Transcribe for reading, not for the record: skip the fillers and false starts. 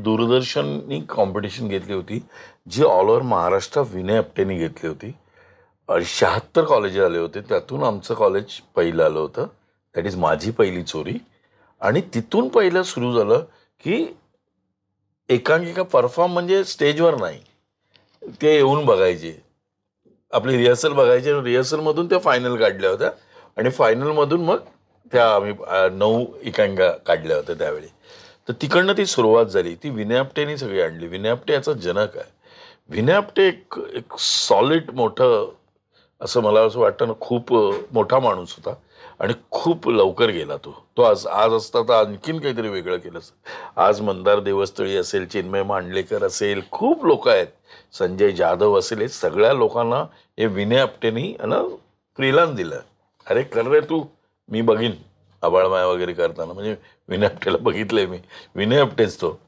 दूरदर्शननी competition घेतली होती, जी all over Maharashtra Vinay आपटेंनी घेतली होती. 76 कॉलेज आले होते, त्यातून आमचं कॉलेज पहिलं आलं होतं. दॅट इज माझी पहिली चोरी. आणि तिथून पहिलं सुरू झालं की एकांकिका परफॉर्म म्हणजे स्टेजवर नाही, ते येऊन बघायचे, आपली रिहर्सल बघायची आणि रिहर्सलमधून त्या फायनल काढल्या होत्या आणि फायनलमधून मग त्या आम्ही 9 एकांकिका काढल्या होत्या त्यावेळी. तर तिकडनं ती सुरुवात झाली. ती विनय आपटेनी सगळी आणली. विनय आपटे याचा जनक आहे. विनय आपटे एक एक सॉलिड मोठं, असं मला असं वाटतं ना, खूप मोठा माणूस होता आणि खूप लवकर गेला तो. तो आज आज असता तर आणखीन काहीतरी वेगळं केलं असतं. आज मंदार देवस्थळी असेल, चिन्मय मांडलेकर असेल, खूप लोक आहेत, संजय जाधव असेल, हे सगळ्या लोकांना हे विनय आपटेनी फ्रीलान्स दिलं. अरे कर रे तू, मी बघीन आबाळमाया वगैरे करताना. म्हणजे विनय आपटेला बघितलंय मी. विनय आपटेच तो.